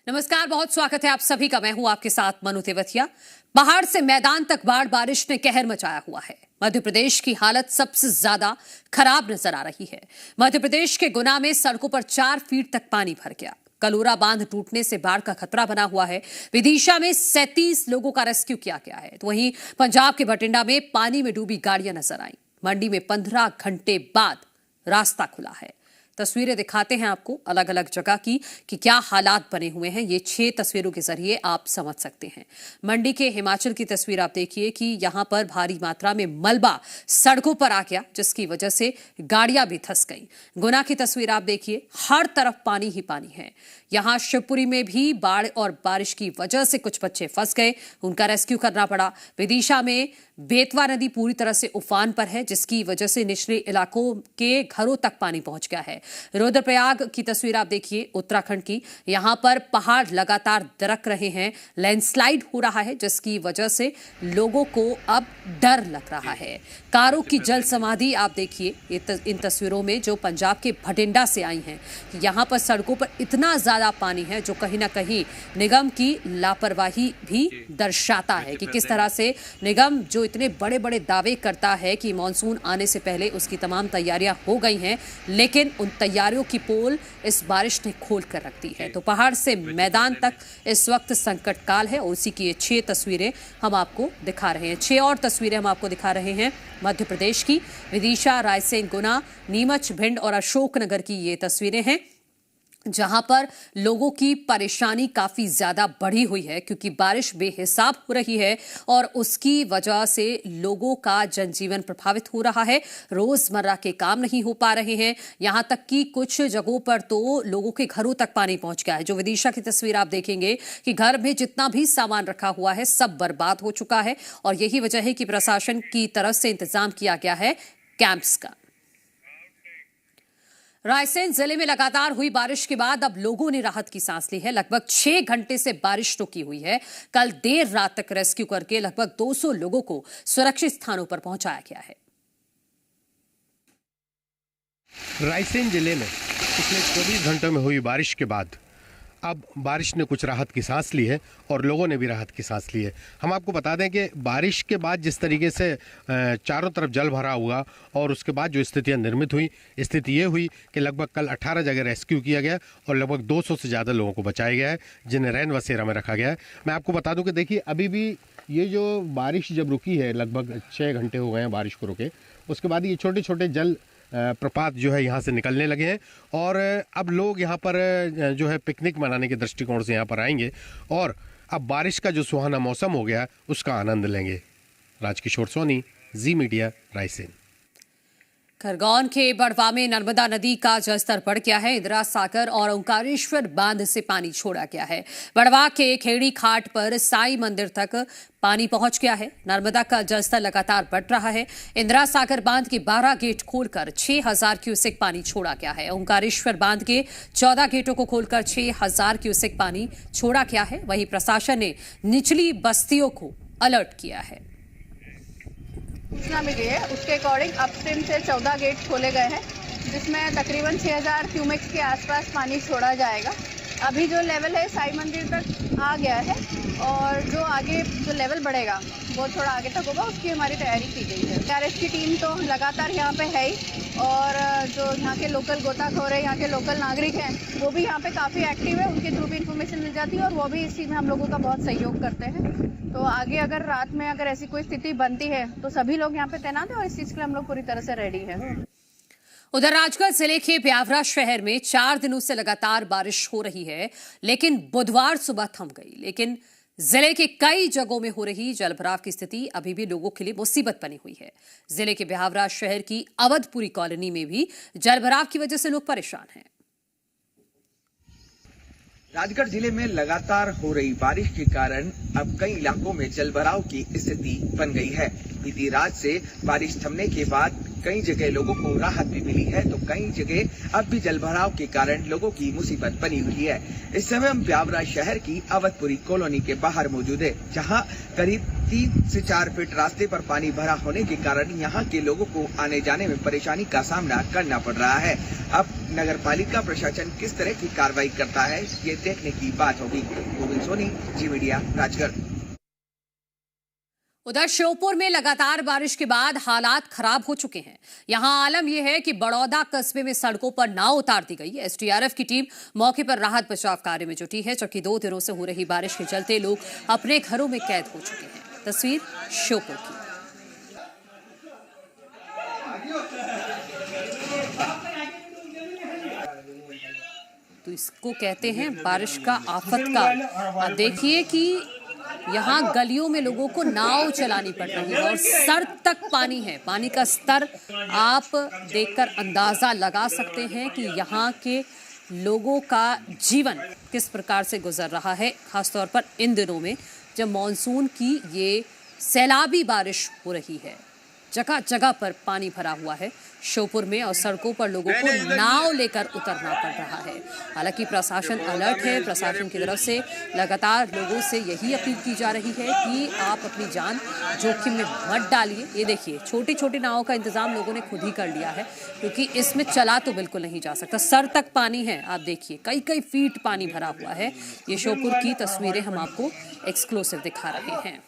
नमस्कार, बहुत स्वागत है आप सभी का। मैं हूं आपके साथ मनु तेवतिया। पहाड़ से मैदान तक बाढ़ बारिश ने कहर मचाया हुआ है। मध्य प्रदेश की हालत सबसे ज्यादा खराब नजर आ रही है। मध्य प्रदेश के गुना में सड़कों पर 4 फीट तक पानी भर गया। कलोरा बांध टूटने से बाढ़ का खतरा बना हुआ है। विदिशा में 37 लोगों का रेस्क्यू किया गया है, तो वहीं पंजाब के बठिंडा में पानी में डूबी गाड़ियां नजर आई। मंडी में 15 घंटे बाद रास्ता खुला है। तस्वीरें दिखाते हैं आपको अलग अलग जगह की कि क्या हालात बने हुए हैं। ये 6 तस्वीरों के जरिए आप समझ सकते हैं। मंडी के हिमाचल की तस्वीर आप देखिए कि यहां पर भारी मात्रा में मलबा सड़कों पर आ गया, जिसकी वजह से गाड़ियां भी धंस गईं। गुना की तस्वीर आप देखिए, हर तरफ पानी ही पानी है। यहां शिवपुरी में भी बाढ़ और बारिश की वजह से कुछ बच्चे फंस गए, उनका रेस्क्यू करना पड़ा। विदिशा में बेतवा नदी पूरी तरह से उफान पर है, जिसकी वजह से निचले इलाकों के घरों तक पानी पहुंच गया है। रुद्रप्रयाग की तस्वीर आप देखिए, उत्तराखंड की। यहां पर पहाड़ लगातार दरक रहे हैं, लैंडस्लाइड हो रहा है, जिसकी वजह से लोगों को अब डर लग रहा है। कारों की जल समाधि आप देखिए इन तस्वीरों में, जो पंजाब के बठिंडा से आई हैं। यहां पर सड़कों पर इतना ज्यादा पानी है जो कहीं ना कहीं निगम की लापरवाही भी दर्शाता है कि किस तरह से निगम जो इतने बड़े बड़े दावे करता है कि मानसून आने से पहले उसकी तमाम तैयारियां हो गई हैं, लेकिन उन तैयारियों की पोल इस बारिश ने खोल कर रख दी है। तो पहाड़ से मैदान तक इस वक्त संकट काल है, और उसी की ये 6 तस्वीरें हम आपको दिखा रहे हैं। 6 और तस्वीरें हम आपको दिखा रहे हैं मध्य प्रदेश की। विदिशा, रायसेन, गुना, नीमच, भिंड और अशोकनगर की ये तस्वीरें हैं, जहां पर लोगों की परेशानी काफी ज्यादा बढ़ी हुई है, क्योंकि बारिश बेहिसाब हो रही है और उसकी वजह से लोगों का जनजीवन प्रभावित हो रहा है। रोजमर्रा के काम नहीं हो पा रहे हैं। यहां तक कि कुछ जगहों पर तो लोगों के घरों तक पानी पहुंच गया है। जो विदिशा की तस्वीर आप देखेंगे कि घर में जितना भी सामान रखा हुआ है सब बर्बाद हो चुका है, और यही वजह है कि प्रशासन की तरफ से इंतजाम किया गया है कैंप्स का। रायसेन जिले में लगातार हुई बारिश के बाद अब लोगों ने राहत की सांस ली है। लगभग 6 घंटे से बारिश रुकी हुई है। कल देर रात तक रेस्क्यू करके लगभग 200 लोगों को सुरक्षित स्थानों पर पहुंचाया गया है। रायसेन जिले में पिछले 24 घंटों में हुई बारिश के बाद अब बारिश ने कुछ राहत की सांस ली है और लोगों ने भी राहत की सांस ली है। हम आपको बता दें कि बारिश के बाद जिस तरीके से चारों तरफ जल भरा हुआ और उसके बाद जो स्थितियां निर्मित हुई, स्थिति ये हुई कि लगभग कल 18 जगह रेस्क्यू किया गया और लगभग 200 से ज़्यादा लोगों को बचाया गया है, जिन्हें रैन बसेरा में रखा गया है। मैं आपको बता दूं कि देखिए, अभी भी ये जो बारिश जब रुकी है, लगभग 6 घंटे हो गए हैं बारिश को रुके, उसके बाद ये छोटे छोटे जल प्रपात जो है यहाँ से निकलने लगे हैं, और अब लोग यहाँ पर जो है पिकनिक मनाने के दृष्टिकोण से यहाँ पर आएंगे और अब बारिश का जो सुहाना मौसम हो गया उसका आनंद लेंगे। राजकिशोर सोनी, जी मीडिया, रायसेन। खरगोन के बड़वा में नर्मदा नदी का जलस्तर बढ़ गया है। इंदिरा सागर और ओंकारेश्वर बांध से पानी छोड़ा गया है। बड़वा के खेड़ी घाट पर साई मंदिर तक पानी पहुंच गया है। नर्मदा का जलस्तर लगातार बढ़ रहा है। इंदिरा सागर बांध के 12 गेट खोलकर 6000 क्यूसेक पानी छोड़ा गया है। ओंकारेश्वर बांध के 14 गेटों को खोलकर 6000 क्यूसेक पानी छोड़ा गया है। वहीं प्रशासन ने निचली बस्तियों को अलर्ट किया है। सूचना मिली है उसके अकॉर्डिंग अपस्ट्रीम से 14 गेट खोले गए हैं, जिसमें तकरीबन 6000 क्यूमेक्स के आसपास पानी छोड़ा जाएगा। अभी जो लेवल है साई मंदिर तक आ गया है, और जो आगे जो लेवल बढ़ेगा वो थोड़ा आगे तक होगा, उसकी हमारी तैयारी की गई है। आरएस की टीम तो लगातार यहाँ पे है ही, और जो यहाँ के लोकल गोताखोर है, यहाँ के लोकल नागरिक हैं, वो भी यहाँ पे काफ़ी एक्टिव है। उनके थ्रू भी इन्फॉर्मेशन मिल जाती है और वो भी इस चीज़ में हम लोगों का बहुत सहयोग करते हैं। तो आगे अगर रात में अगर ऐसी कोई स्थिति बनती है तो सभी लोग यहाँ पे तैनात हैं और इस चीज़ के लिए हम लोग पूरी तरह से रेडी हैं। उधर राजगढ़ जिले के ब्यावरा शहर में 4 दिनों से लगातार बारिश हो रही है, लेकिन बुधवार सुबह थम गई। लेकिन जिले के कई जगहों में हो रही जलभराव की स्थिति अभी भी लोगों के लिए मुसीबत बनी हुई है। जिले के ब्यावरा शहर की अवधपुरी कॉलोनी में भी जलभराव की वजह से लोग परेशान हैं। राजगढ़ जिले में लगातार हो रही बारिश के कारण अब कई इलाकों में जलभराव की स्थिति बन गई है। बीती रात से बारिश थमने के बाद कई जगह लोगों को राहत भी मिली है, तो कई जगह अब भी जलभराव के कारण लोगों की मुसीबत बनी हुई है। इस समय हम ब्यावरा शहर की अवधपुरी कॉलोनी के बाहर मौजूद है, जहां करीब 3 से 4 फीट रास्ते पर पानी भरा होने के कारण यहां के लोगों को आने जाने में परेशानी का सामना करना पड़ रहा है। अब नगर पालिका प्रशासन किस तरह की कार्रवाई करता है, ये देखने की बात होगी। गोविंद सोनी, जी मीडिया, राजगढ़। उधर श्योपुर में लगातार बारिश के बाद हालात खराब हो चुके हैं। यहां आलम यह है कि बड़ौदा कस्बे में सड़कों पर नाव उतार दी गई है। एसडीआरएफ की टीम मौके पर राहत बचाव कार्य में जुटी है, जबकि 2 दिनों से हो रही बारिश के चलते लोग अपने घरों में कैद हो चुके हैं। तस्वीर श्योपुर की। तो इसको कहते हैं बारिश का आफत का। अब देखिए कि यहाँ गलियों में लोगों को नाव चलानी पड़ रही है और सर तक पानी है। पानी का स्तर आप देखकर अंदाजा लगा सकते हैं कि यहाँ के लोगों का जीवन किस प्रकार से गुजर रहा है, खासतौर पर इन दिनों में जब मॉनसून की ये सैलाबी बारिश हो रही है। जगह जगह पर पानी भरा हुआ है श्योपुर में और सड़कों पर लोगों को नाव लेकर उतरना पड़ रहा है। हालांकि प्रशासन अलर्ट है। प्रशासन की तरफ से लगातार लोगों से यही अपील की जा रही है कि आप अपनी जान जोखिम में मत डालिए। ये देखिए, छोटी छोटी नावों का इंतजाम लोगों ने खुद ही कर लिया है, क्योंकि इसमें चला तो बिल्कुल नहीं जा सकता। सर तक पानी है। आप देखिए, कई कई फीट पानी भरा हुआ है। ये श्योपुर की तस्वीरें हम आपको एक्सक्लूसिव दिखा रहे हैं।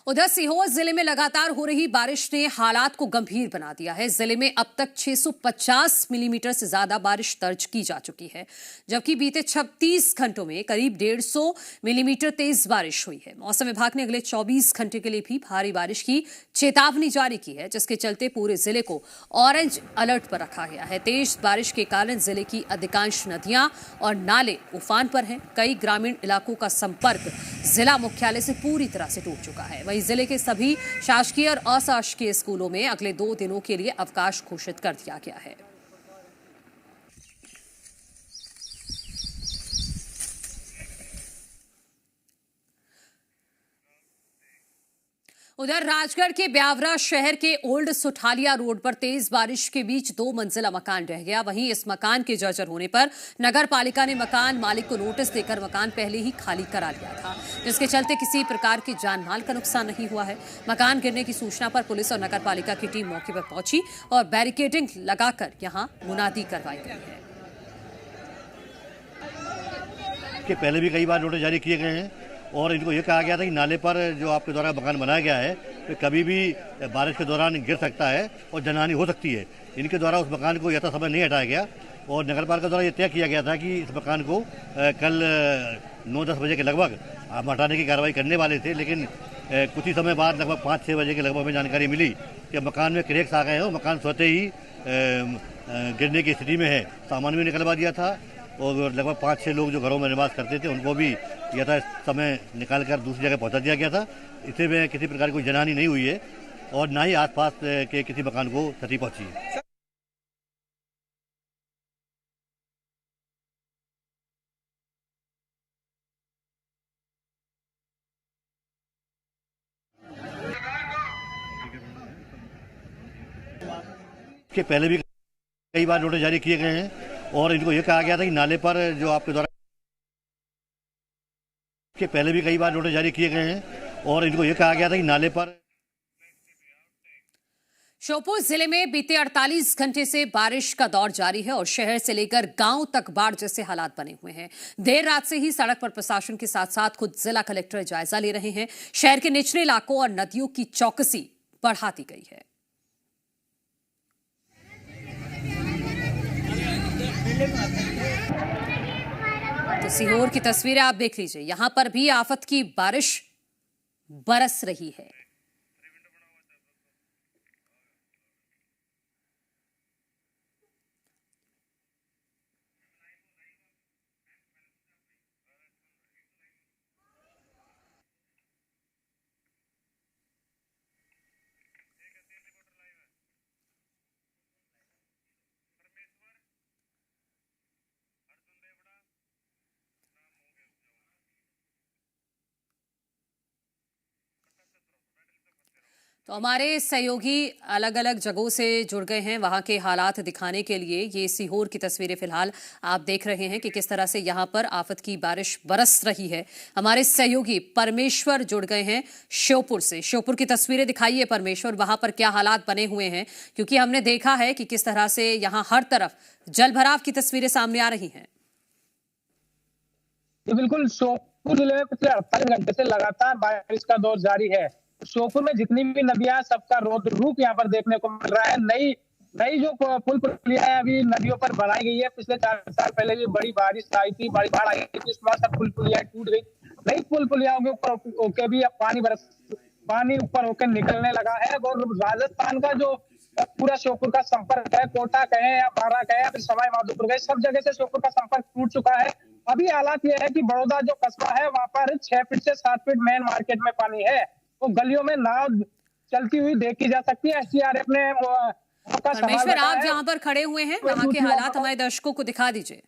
उधर सीहोर जिले में लगातार हो रही बारिश ने हालात को गंभीर बना दिया है। जिले में अब तक 650 मिलीमीटर से ज्यादा बारिश दर्ज की जा चुकी है, जबकि बीते 36 घंटों में करीब 150 मिलीमीटर तेज बारिश हुई है। मौसम विभाग ने अगले 24 घंटे के लिए भी भारी बारिश की चेतावनी जारी की है, जिसके चलते पूरे जिले को ऑरेंज अलर्ट पर रखा गया है। तेज बारिश के कारण जिले की अधिकांश नदियां और नाले उफान पर हैं। कई ग्रामीण इलाकों का संपर्क जिला मुख्यालय से पूरी तरह से टूट चुका है। जिले के सभी शासकीय और अशासकीय स्कूलों में अगले 2 दिनों के लिए अवकाश घोषित कर दिया गया है। उधर राजगढ़ के ब्यावरा शहर के ओल्ड सुठालिया रोड पर तेज बारिश के बीच 2 मंजिला मकान ढह गया। वहीं इस मकान के जर्जर होने पर नगर पालिका ने मकान मालिक को नोटिस देकर मकान पहले ही खाली करा लिया था, जिसके चलते किसी प्रकार के जान माल का नुकसान नहीं हुआ है। मकान गिरने की सूचना पर पुलिस और नगर पालिका की टीम मौके पर पहुंची और बैरिकेडिंग लगाकर यहां मुनादी करवाई गई है। पहले भी कई बार नोटिस जारी किए गए हैं और इनको ये कहा गया था कि नाले पर जो आपके द्वारा मकान बनाया गया है तो कभी भी बारिश के दौरान गिर सकता है और जनहानि हो सकती है। इनके द्वारा उस मकान को यथा समय नहीं हटाया गया और नगरपालिका द्वारा ये तय किया गया था कि इस मकान को कल 9-10 बजे के लगभग हम हटाने की कार्रवाई करने वाले थे, लेकिन कुछ ही समय बाद लगभग 5-6 बजे के लगभग हमें जानकारी मिली कि मकान में क्रैक्स आ गए हैं और मकान स्वतः ही गिरने की स्थिति में है। सामान भी निकलवा दिया था और लगभग 5-6 लोग जो घरों में निवास करते थे उनको भी यथा समय निकालकर दूसरी जगह पहुंचा दिया गया था। इससे में किसी प्रकार की कोई जनहानि नहीं हुई है और ना ही आसपास के किसी मकान को क्षति पहुंची है। के पहले भी कई बार नोटिस जारी किए गए हैं और इनको ये कहा गया था कि नाले पर जो आपके द्वारा के पहले भी कई बार नोटिस जारी किए गए हैं और इनको ये कहा गया था कि नाले पर। श्योपुर जिले में बीते 48 घंटे से बारिश का दौर जारी है और शहर से लेकर गांव तक बाढ़ जैसे हालात बने हुए हैं। देर रात से ही सड़क पर प्रशासन के साथ साथ खुद जिला कलेक्टर जायजा ले रहे हैं। शहर के निचले इलाकों और नदियों की चौकसी बढ़ा दी गई है। तो सीहोर की तस्वीरें आप देख लीजिए। यहां पर भी आफत की बारिश बरस रही है। तो हमारे सहयोगी अलग अलग जगहों से जुड़ गए हैं वहां के हालात दिखाने के लिए। ये सीहोर की तस्वीरें फिलहाल आप देख रहे हैं कि किस तरह से यहां पर आफत की बारिश बरस रही है। हमारे सहयोगी परमेश्वर जुड़ गए हैं श्योपुर से। श्योपुर की तस्वीरें दिखाइए परमेश्वर, वहां पर क्या हालात बने हुए हैं, क्योंकि हमने देखा है कि किस तरह से यहां हर तरफ जलभराव की तस्वीरें सामने आ रही हैं। बिल्कुल, श्योपुर जिले में पिछले 48 घंटे से लगातार बारिश का दौर जारी है। श्योपुर में जितनी भी नदियां, सबका रौद्र रूप यहाँ पर देखने को मिल रहा है। नई जो पुल पुलिया है अभी नदियों पर बनाई गई है। पिछले 4 साल पहले भी बड़ी बारिश आई थी, बड़ी बाढ़ आई थी, इस बार सब पुल पुलिया टूट गई। नई पुल पुलियाओं के ऊपर होके भी अब पानी ऊपर होकर निकलने लगा है। और राजस्थान का जो पूरा श्योपुर का संपर्क है, कोटा कहे या बारा कहे या फिर सवाई माधोपुर कहे, सब जगह से श्योपुर का संपर्क टूट चुका है। अभी हालात यह है कि बड़ौदा जो कस्बा है वहां पर 6 फीट से 7 फीट मेन मार्केट में पानी है। तो गलियों में नाव चलती हुई देखी जा सकती है। एसडीआरएफ ने परमेश्वर, आप जहां पर खड़े हुए हैं वहां के हालात हमारे दर्शकों को दिखा दीजिए।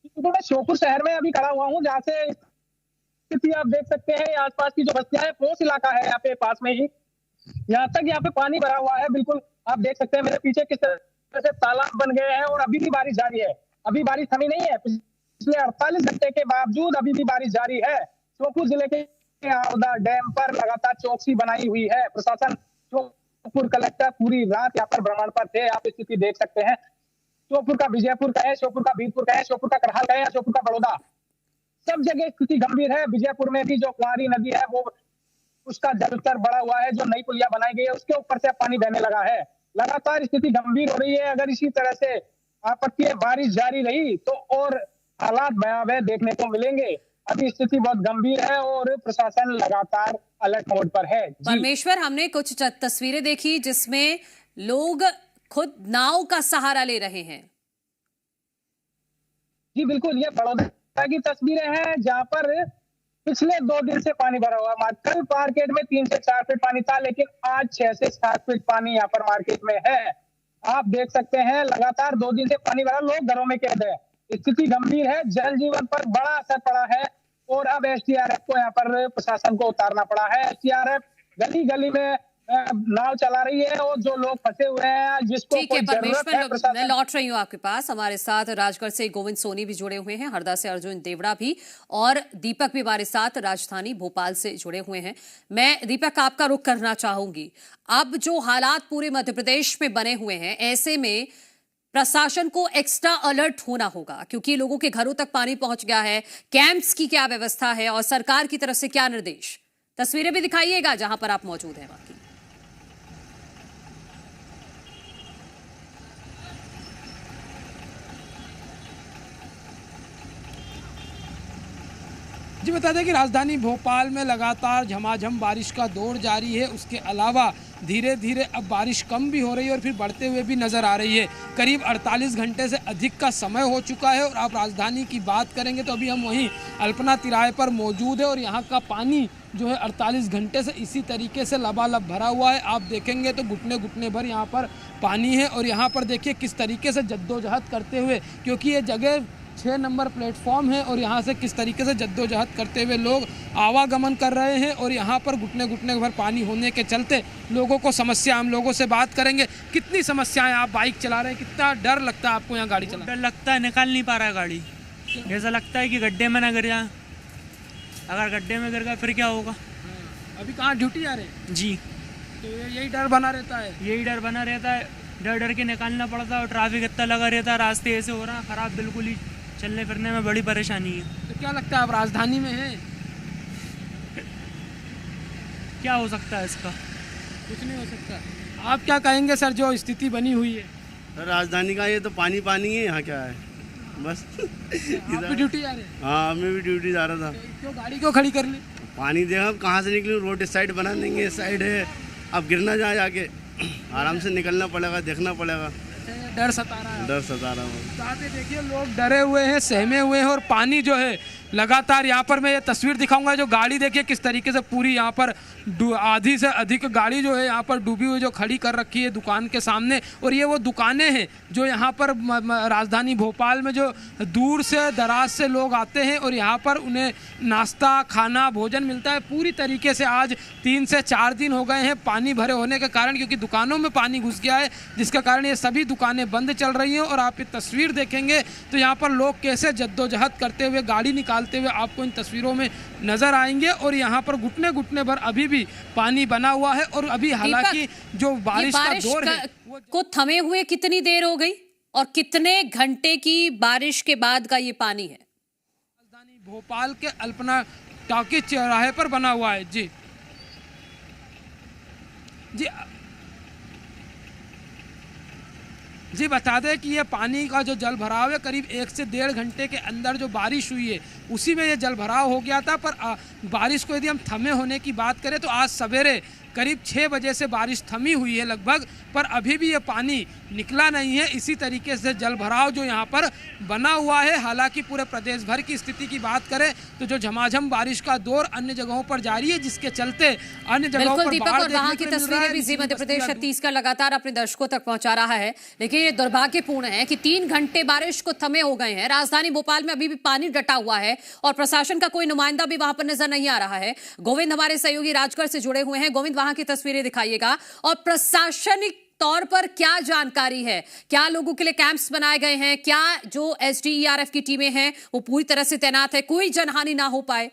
तो मैं श्योपुर शहर में अभी खड़ा हुआ हूँ, जहाँ से स्थिति आप देख सकते हैं। आसपास की जो बस्तियां है, पोस इलाका है यहाँ पे पास में ही। यहाँ तक यहाँ पे पानी भरा हुआ है। बिल्कुल आप देख सकते हैं मेरे पीछे किस तरह से तालाब बन गए हैं और अभी भी बारिश जारी है। अभी बारिश थमी नहीं है। पिछले 48 घंटे के बावजूद अभी भी बारिश जारी है। श्योपुर जिले के आवदा डैम पर लगातार चौकसी बनाई हुई है प्रशासन। श्योपुर कलेक्टर पूरी रात यहाँ पर भ्रमण पर थे। आप स्थिति देख सकते हैं। श्योपुर का विजयपुर कहे, श्योपुर का बीरपुर कहे, श्योपुर का करहाल कहे या श्योपुर का बड़ौदा, सब जगह स्थिति गंभीर है। विजयपुर में भी जो कुंवारी नदी है वो उसका जलस्तर बढ़ा हुआ है। जो नई पुलिया बनाई गई है उसके ऊपर से पानी बहने लगा है। लगातार स्थिति गंभीर हो रही है। अगर इसी तरह से आपत्तियां बारिश जारी रही तो और हालात भयावह देखने को मिलेंगे। अभी स्थिति बहुत गंभीर है और प्रशासन लगातार अलर्ट मोड पर है। परमेश्वर, हमने कुछ तस्वीरें देखी जिसमें लोग खुद नाव का सहारा ले रहे हैं। जी बिल्कुल, ये बड़ौदा की तस्वीरें हैं जहां पर पिछले 2 दिन से पानी भरा हुआ। कल मार्केट में 3 से 4 फीट पानी था, लेकिन आज 6 से 7 फीट पानी यहाँ पर मार्केट में है। आप देख सकते हैं लगातार 2 दिन से पानी भरा, लोग घरों में कैद है। स्थिति गंभीर है, जन जीवन पर बड़ा असर पड़ा है और अब एसडीआरएफ को यहाँ पर प्रशासन को उतारना पड़ा है। एसडीआरएफ गली गली में नाव चला रही है और जो लोग फंसे हुए हैं जिसको ठीक है परमेश्वर, मैं लौट रही हूँ आपके पास। हमारे साथ राजगढ़ से गोविंद सोनी भी जुड़े हुए हैं, हरदा से अर्जुन देवड़ा भी, और दीपक भी हमारे साथ राजधानी भोपाल से जुड़े हुए हैं। मैं दीपक आपका रुख करना चाहूंगी। अब जो हालात पूरे मध्य प्रदेश में बने हुए हैं, ऐसे में प्रशासन को एक्स्ट्रा अलर्ट होना होगा, क्योंकि लोगों के घरों तक पानी पहुंच गया है। कैंप्स की क्या व्यवस्था है और सरकार की तरफ से क्या निर्देश? तस्वीरें भी दिखाइएगा जहां पर आप मौजूद हैं वहां की। जी बता दें कि राजधानी भोपाल में लगातार झमाझम बारिश का दौर जारी है। उसके अलावा धीरे धीरे अब बारिश कम भी हो रही है और फिर बढ़ते हुए भी नज़र आ रही है। करीब 48 घंटे से अधिक का समय हो चुका है। और आप राजधानी की बात करेंगे तो अभी हम वहीं अल्पना तिराहे पर मौजूद है और यहाँ का पानी जो है 48 घंटे से इसी तरीके से लबालब भरा हुआ है। आप देखेंगे तो घुटने घुटने भर यहाँ पर पानी है। और यहाँ पर देखिए किस तरीके से जद्दोजहद करते हुए, क्योंकि ये जगह 6 नंबर प्लेटफॉर्म है और यहाँ से किस तरीके से जद्दोजहद करते हुए लोग आवागमन कर रहे हैं। और यहाँ पर घुटने घुटने भर पानी होने के चलते लोगों को समस्या, हम लोगों से बात करेंगे। कितनी समस्याएं, आप बाइक चला रहे हैं, कितना डर लगता है आपको यहाँ गाड़ी चला? डर लगता है, निकाल नहीं पा रहा है गाड़ी। ऐसा लगता है कि गड्ढे में ना गिर जाए। अगर गड्ढे में गिर गया फिर क्या होगा? अभी कहाँ ड्यूटी आ रहे हैं? जी, तो यही डर बना रहता है। यही डर बना रहता है, डर डर के निकालना पड़ता है। और ट्रैफिक इतना लगा रहता है, रास्ते ऐसे हो रहा है ख़राब, बिल्कुल ही चलने फिरने में बड़ी परेशानी है। तो क्या लगता है आप राजधानी में हैं? क्या हो सकता है इसका? कुछ नहीं हो सकता। आप क्या कहेंगे सर, जो स्थिति बनी हुई है? सर राजधानी का ये तो पानी पानी है, यहाँ क्या है बस। आप भी ड्यूटी जा रहे हैं? हाँ, मैं भी ड्यूटी जा रहा था। क्यों गाड़ी क्यों खड़ी कर ली? पानी देखा अब कहाँ से निकलूँ, रोड इस साइड बना देंगे, इस साइड है, अब गिरना जाए, जाके आराम से निकलना पड़ेगा, देखना पड़ेगा। डर सता रहा है? डर सता रहा हूँ। साथ ही देखिए लोग डरे हुए हैं, सहमे हुए हैं और पानी जो है लगातार यहाँ पर मैं ये तस्वीर दिखाऊंगा। जो गाड़ी देखिए किस तरीके से पूरी यहाँ पर आधी से अधिक गाड़ी जो है यहाँ पर डूबी हुई जो खड़ी कर रखी है दुकान के सामने। और ये वो दुकानें हैं जो यहाँ पर राजधानी भोपाल में जो दूर से दराज से लोग आते हैं और यहाँ पर उन्हें नाश्ता खाना भोजन मिलता है। पूरी तरीके से आज 3 से 4 दिन हो गए हैं पानी भरे होने के कारण, क्योंकि दुकानों में पानी घुस गया है, जिसके कारण ये सभी दुकानें बंद चल रही हैं। और आप ये तस्वीर देखेंगे तो यहाँ पर लोग कैसे जद्दोजहद करते हुए गाड़ी निकालते हुए आपको इन तस्वीरों में नजर आएंगे। और यहाँ पर घुटने घुटने भर अभी भी पानी बना हुआ है। और अभी हालांकि जो बारिश का दौर है को थमे हुए कितनी देर हो गई और कितने घंटे की बारिश के बाद का ये पानी है? राजधानी भोपाल के अल्पना टॉकीज चौराहे पर बना हुआ है। जी जी जी बता दें कि ये पानी का जो जल भराव है करीब 1 से 1.5 घंटे के अंदर जो बारिश हुई है उसी में ये जल भराव हो गया था। पर बारिश को यदि हम थमे होने की बात करें तो आज सवेरे करीब 6 बजे से बारिश थमी हुई है लगभग, पर अभी भी ये पानी निकला नहीं है। इसी तरीके से जल भराव जो यहाँ पर बना हुआ है। हालांकि पूरे प्रदेश भर की स्थिति की बात करें तो जो झमाझम बारिश का दौर अन्य जगहों पर जारी है, जिसके चलते अन्य जगहों पर दीपक और वहां की तस्वीरें भी जी मध्य प्रदेश छत्तीसगढ़ लगातार अपने दर्शकों तक पहुंचा रहा है। लेकिन ये दुर्भाग्यपूर्ण है कि 3 घंटे बारिश को थमे हो गए हैं। राजधानी भोपाल में अभी भी पानी डटा हुआ है और प्रशासन का कोई नुमाइंदा भी वहां पर नजर नहीं आ रहा है। गोविंद हमारे सहयोगी राजगढ़ से जुड़े हुए हैं। गोविंद, वहां की तस्वीरें दिखाइएगा और प्रशासनिक तौर पर क्या जानकारी है? क्या लोगों के लिए कैंप्स बनाए गए हैं? क्या जो एसडीआरएफ की टीमें हैं वो पूरी तरह से तैनात है, कोई जनहानि ना हो पाए?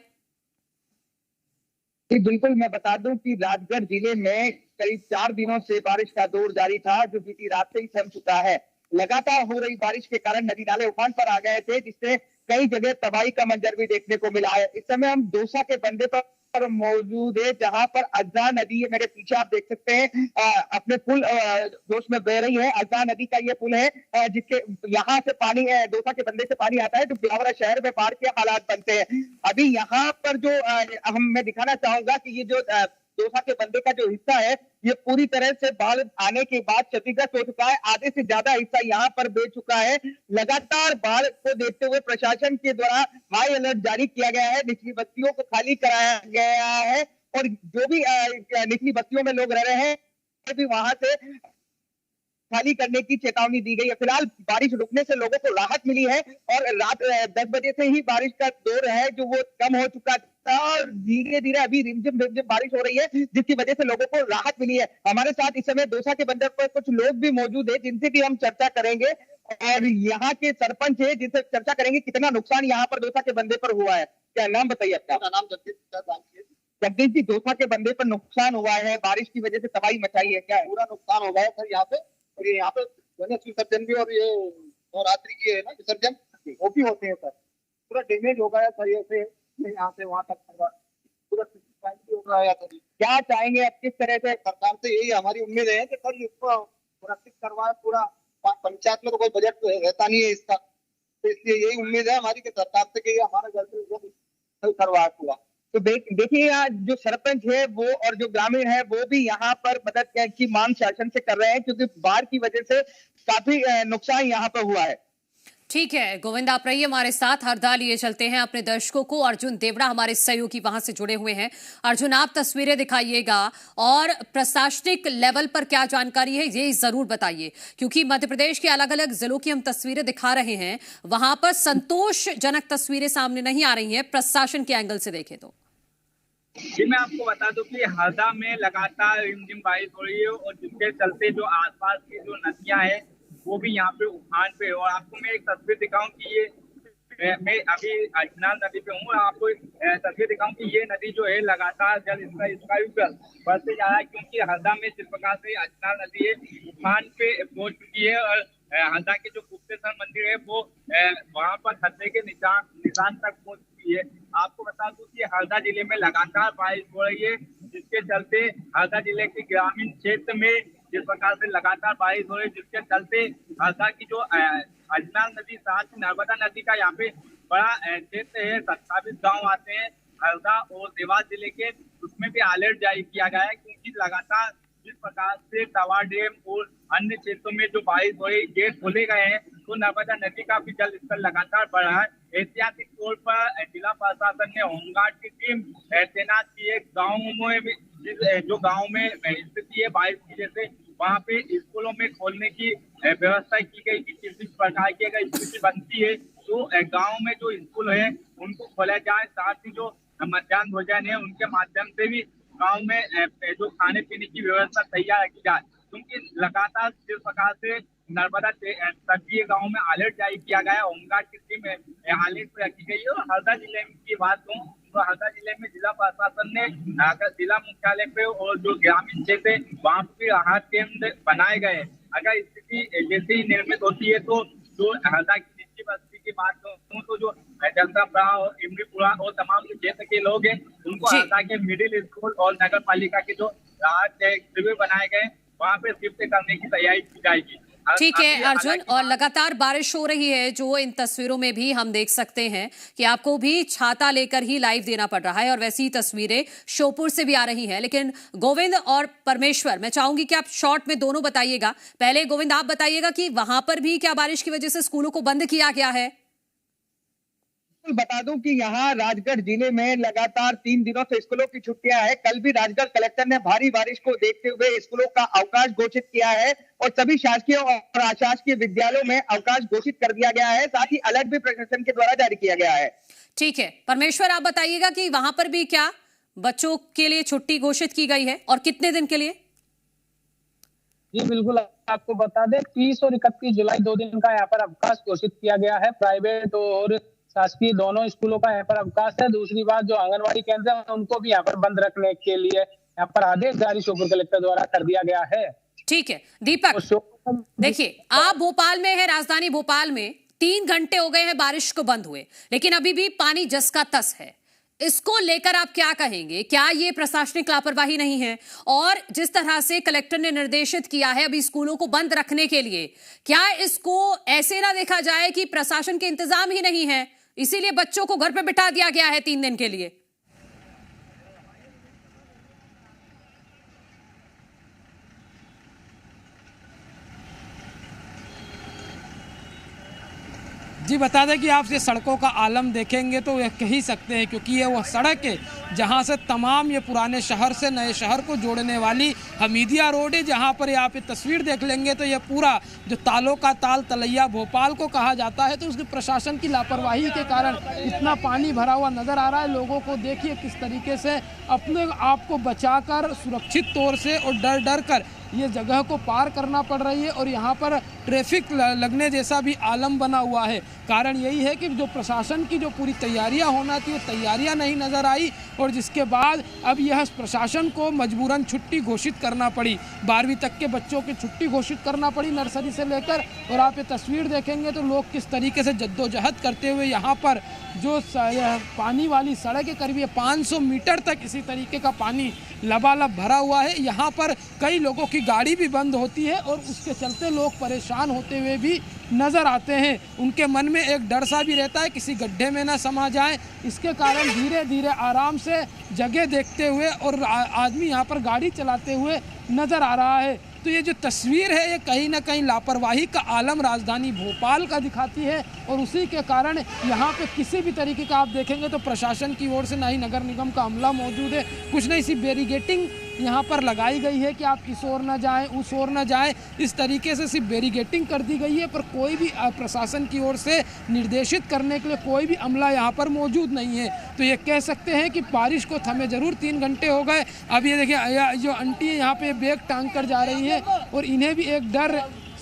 बिल्कुल, मैं बता दूं कि राजगढ़ जिले में करीब 4 दिनों से बारिश का दौर जारी था, जो बीती रात से ही थम चुका है। लगातार हो रही बारिश के कारण नदी नाले उफान पर आ गए थे, जिससे कई जगह तबाही का मंजर भी देखने को मिला है। इस समय हम दौसा के बंदे पर मौजूद है, जहां पर अजदा नदी है। मेरे पीछे आप देख सकते हैं अपने पुल जोश में बह रही है। अजदा नदी का ये पुल है जिसके यहाँ से पानी दौसा के बंदे से पानी आता है तो ब्यावरा शहर में बाढ़ के हालात बनते हैं। अभी यहाँ पर जो मैं दिखाना चाहूंगा कि ये जो दौसा के बंदे का जो हिस्सा है ये पूरी तरह से बाढ़ आने के बाद क्षतिग्रस्त हो चुका है। आधे से ज्यादा हिस्सा यहाँ पर बह चुका है। लगातार बाढ़ को देखते हुए प्रशासन के द्वारा हाई अलर्ट जारी किया गया है। निचली बस्तियों को खाली कराया गया है और जो भी निचली बस्तियों में लोग रह रहे हैं भी वहां से खाली करने की चेतावनी दी गई है। फिलहाल बारिश रुकने से लोगों को राहत मिली है और रात 10 बजे से ही बारिश का दौर है जो वो कम हो चुका था और धीरे धीरे अभी रिमझिम बारिश हो रही है, जिसकी वजह से लोगों को राहत मिली है। हमारे साथ इस समय दौसा के बंदर पर कुछ लोग भी मौजूद है जिनसे भी हम चर्चा करेंगे और यहाँ के सरपंच है जिनसे चर्चा करेंगे कितना नुकसान यहाँ पर दौसा के बंदे पर हुआ है। क्या नाम बताइए आपका? नाम जगदीश जी। दौसा के बंदे पर नुकसान हुआ है, बारिश की वजह से तबाही मचाई है, क्या है? पूरा नुकसान हो गया है सर यहाँ पे। और ये यहाँ पे गणेश विसर्जन भी और ये नवरात्रि की है ना विसर्जन वो भी होते हैं सर। पूरा डैमेज हो गया सर, ये से यहाँ से वहाँ तक पूरा हो रहा है। क्या चाहेंगे आप किस तरह से? सरकार से यही हमारी उम्मीद है कि सर इसको सुरक्षित करवाए। पूरा पंचायत में तो कोई बजट रहता नहीं है इसका, तो इसलिए यही उम्मीद है हमारी कि सरकार से कि हमारा जल्द से जल्द करवाए पूरा। तो देखिए यहाँ जो सरपंच है वो और जो ग्रामीण है वो भी यहाँ पर मदद की मांग शासन से कर रहे हैं, क्योंकि बाढ़ की वजह से काफी नुकसान यहाँ पर हुआ है। ठीक है गोविंद, आप रहिए हमारे साथ। हरदा लिए चलते हैं अपने दर्शकों को। अर्जुन देवड़ा हमारे सहयोगी वहां से जुड़े हुए हैं। अर्जुन, आप तस्वीरें दिखाइएगा और प्रशासनिक लेवल पर क्या जानकारी है ये जरूर बताइए, क्योंकि मध्य प्रदेश के अलग अलग जिलों की हम तस्वीरें दिखा रहे हैं, वहां पर संतोषजनक तस्वीरें सामने नहीं आ रही हैं प्रशासन के एंगल से देखें तो। जी मैं आपको बता दूं कि हरदा में लगातार रिमझिम बारिश हो रही है और जिसके चलते जो आसपास की जो नदियां हैं वो भी यहाँ पे उफान पे। और आपको मैं एक तस्वीर दिखाऊं कि ये मैं अभी अजनाल नदी पे हूँ। आपको तस्वीर दिखाऊं कि ये नदी जो है लगातार जल इसका भी बढ़ते जा रहा है, क्योंकि हरदा में जिस प्रकार से अजनाल नदी है उफान पे पहुंच चुकी है और हरदा के जो गुप्तेश्वर मंदिर है वो वहाँ पर खतरे के निशान तक पहुंच चुकी है। आपको बता दूं कि हरदा जिले में लगातार बारिश हो रही है, जिसके चलते हरदा जिले के ग्रामीण क्षेत्र में जिस प्रकार से लगातार बारिश हो रही है, जिसके चलते हरदा की जो अजनाल नदी साथ ही नर्मदा नदी का यहाँ पे बड़ा क्षेत्र है, 27 गांव आते हैं हरदा और देवास जिले के, उसमें भी अलर्ट जारी किया गया है, क्योंकि लगातार जिस प्रकार से तवा डैम और अन्य क्षेत्रों में जो बारिश हो रही, गेट खोले गए हैं, तो नर्मदा नदी का भी जल स्तर लगातार बढ़ रहा है। ऐतिहासिक तौर पर जिला प्रशासन ने होमगार्ड की टीम तैनात की है। गाँव में भी, जो गाँव में स्थिति है बारिश की, जैसे वहाँ पे स्कूलों में खोलने की व्यवस्था की गई कि किसी प्रकार की अगर स्थिति बनती है तो गांव में जो स्कूल है उनको खोला जाए। साथ ही जो मध्याह्न भोजन है उनके माध्यम से भी गांव में जो खाने पीने की व्यवस्था तैयार रखी जाए, क्योंकि लगातार जिस प्रकार से नर्मदा तटीय गाँव में अलर्ट जारी किया गया है, होमगार्ड की टीम अलर्ट पर रखी गई है। और हरदा जिले की बात कहूँ तो हरदा जिले में जिला प्रशासन ने अगर जिला मुख्यालय पे और जो ग्रामीण क्षेत्र है वहाँ पे राहत केंद्र बनाए गए। अगर स्थिति जैसे ही निर्मित होती है तो जो हरदा की निजी बस्ती की बात करूँ तो जो जगदापुरा और इमलीपुरा और तमाम क्षेत्र के लोग हैं उनको हरदा के मिडिल स्कूल और नगर पालिका के जो राहत शिविर बनाए गए वहाँ पे शिफ्ट करने की तैयारी की जाएगी। ठीक है अर्जुन, और लगातार बारिश हो रही है जो इन तस्वीरों में भी हम देख सकते हैं कि आपको भी छाता लेकर ही लाइव देना पड़ रहा है और वैसी ही तस्वीरें श्योपुर से भी आ रही हैं। लेकिन गोविंद और परमेश्वर, मैं चाहूंगी कि आप शॉर्ट में दोनों बताइएगा। पहले गोविंद आप बताइएगा कि वहां पर भी क्या बारिश की वजह से स्कूलों को बंद किया गया है? बता दूं कि यहाँ राजगढ़ जिले में लगातार 3 दिनों से स्कूलों की छुट्टियां है। कल भी राजगढ़ कलेक्टर ने भारी बारिश को देखते हुए स्कूलों का अवकाश घोषित किया है और सभी शासकीय और अशासकीय विद्यालयों में अवकाश घोषित कर दिया गया है। साथ ही अलर्ट भी प्रशासन के द्वारा जारी किया गया है। ठीक है परमेश्वर, आप बताइएगा कि वहां पर भी क्या बच्चों के लिए छुट्टी घोषित की गई है और कितने दिन के लिए? जी बिल्कुल, आपको बता दें 30 और 31 जुलाई 2 दिन का यहाँ पर अवकाश घोषित किया गया है। प्राइवेट और शासकीय दोनों स्कूलों का यहाँ पर अवकाश है। दूसरी बात, जो आंगनबाड़ी केंद्र है उनको भी यहाँ पर बंद रखने के लिए यहाँ पर आदेश जारी श्योपुर कलेक्टर द्वारा कर दिया गया है। ठीक है दीपक, देखिए आप भोपाल में है, राजधानी भोपाल में 3 घंटे हो गए हैं बारिश को बंद हुए, लेकिन अभी भी पानी जस का तस है। इसको लेकर आप क्या कहेंगे? क्या ये प्रशासनिक लापरवाही नहीं है? और जिस तरह से कलेक्टर ने निर्देशित किया है अभी स्कूलों को बंद रखने के लिए, क्या इसको ऐसे ना देखा जाए कि प्रशासन के इंतजाम ही नहीं है, इसीलिए बच्चों को घर पे बिठा दिया गया है 3 दिन के लिए? जी बता दें कि आप ये सड़कों का आलम देखेंगे तो ये कह ही सकते हैं, क्योंकि ये वह सड़क है जहां से तमाम ये पुराने शहर से नए शहर को जोड़ने वाली हमीदिया रोड है। जहां पर आप ये तस्वीर देख लेंगे तो ये पूरा जो तालों का ताल तलैया भोपाल को कहा जाता है, तो उसके प्रशासन की लापरवाही के कारण इतना पानी भरा हुआ नज़र आ रहा है। लोगों को देखिए किस तरीके से अपने आप को बचाकर सुरक्षित तौर से और डर डर कर ये जगह को पार करना पड़ रही है और यहाँ पर ट्रैफिक लगने जैसा भी आलम बना हुआ है। कारण यही है कि जो प्रशासन की जो पूरी तैयारियां होना थी वो तैयारियां नहीं नज़र आई और जिसके बाद अब यह प्रशासन को मजबूरन छुट्टी घोषित करना पड़ी। 12वीं तक के बच्चों की छुट्टी घोषित करना पड़ी नर्सरी से लेकर। और आप ये तस्वीर देखेंगे तो लोग किस तरीके से जद्दोजहद करते हुए यहाँ पर जो पानी वाली सड़क है, करीब 500 मीटर तक इसी तरीके का पानी लबालब भरा हुआ है। यहाँ पर कई लोगों की गाड़ी भी बंद होती है और उसके चलते लोग परेशान होते हुए भी नज़र आते हैं। उनके मन में एक डर सा भी रहता है किसी गड्ढे में ना समा जाए। इसके कारण धीरे धीरे आराम से जगह देखते हुए और आदमी यहाँ पर गाड़ी चलाते हुए नज़र आ रहा है। तो ये जो तस्वीर है ये कहीं ना कहीं लापरवाही का आलम राजधानी भोपाल का दिखाती है और उसी के कारण यहाँ पे किसी भी तरीके का आप देखेंगे तो प्रशासन की ओर से ना ही नगर निगम का अमला मौजूद है, कुछ नहीं सी बैरिगेटिंग यहाँ पर लगाई गई है कि आप इस ओर ना जाएं उस ओर ना जाएं, इस तरीके से सिर्फ बैरिगेटिंग कर दी गई है। पर कोई भी प्रशासन की ओर से निर्देशित करने के लिए कोई भी अमला यहाँ पर मौजूद नहीं है। तो ये कह सकते हैं कि बारिश को थमे जरूर 3 घंटे हो गए। अब ये देखिए जो आंटी है यहाँ पे बैग टांग कर जा रही है और इन्हें भी एक डर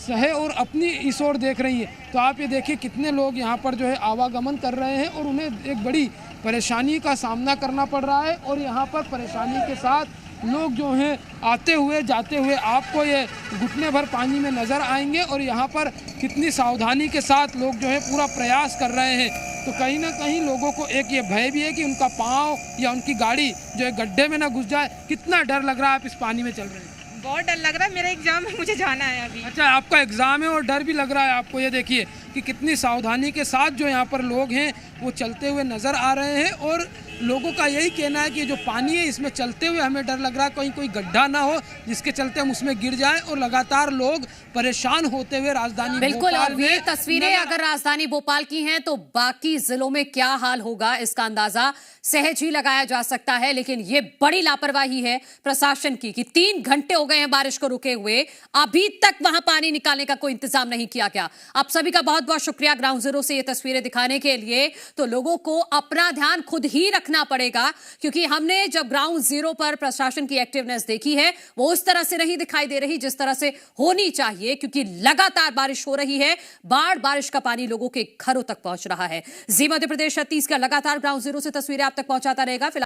है और अपनी इस ओर देख रही है। तो आप ये देखिए कितने लोग यहाँ पर जो है आवागमन कर रहे हैं और उन्हें एक बड़ी परेशानी का सामना करना पड़ रहा है। और यहाँ पर परेशानी के साथ लोग जो हैं आते हुए जाते हुए आपको ये घुटने भर पानी में नज़र आएंगे और यहाँ पर कितनी सावधानी के साथ लोग जो है पूरा प्रयास कर रहे हैं। तो कहीं ना कहीं लोगों को एक ये भय भी है कि उनका पाँव या उनकी गाड़ी जो है गड्ढे में ना घुस जाए। कितना डर लग रहा है आप इस पानी में चल रहे हैं? बहुत डर लग रहा है, मेरा एग्जाम है, मुझे जाना है अभी। अच्छा, आपका एग्जाम है और डर भी लग रहा है आपको। ये देखिए कि कितनी सावधानी के साथ जो यहाँ पर लोग हैं वो चलते हुए नज़र आ रहे हैं। और लोगों का यही कहना है कि जो पानी है इसमें चलते हुए हमें डर लग रहा है कहीं कोई गड्ढा ना हो जिसके चलते हम उसमें गिर जाएं, और लगातार लोग परेशान होते हुए राजधानी बिल्कुल। भोपाल और ये में तस्वीरें अगर राजधानी भोपाल की हैं तो बाकी जिलों में क्या हाल होगा इसका अंदाजा सहज ही लगाया जा सकता है। लेकिन ये बड़ी लापरवाही है प्रशासन की कि 3 घंटे हो गए हैं बारिश को रुके हुए, अभी तक वहां पानी निकालने का कोई इंतजाम नहीं किया गया। आप सभी का बहुत बहुत शुक्रिया ग्राउंड जीरो से ये तस्वीरें दिखाने के लिए। तो लोगों को अपना ध्यान खुद ही रखना पड़ेगा, क्योंकि हमने जब ग्राउंड जीरो पर प्रशासन की एक्टिवनेस देखी है वो उस तरह से नहीं दिखाई दे रही जिस तरह से होनी चाहिए, क्योंकि लगातार बारिश हो रही है, बारिश का पानी लोगों के घरों तक पहुंच रहा है। जी मध्य प्रदेश छत्तीसगढ़ लगातार ग्राउंड जीरो से तस्वीरें आप तक पहुंचाता रहेगा।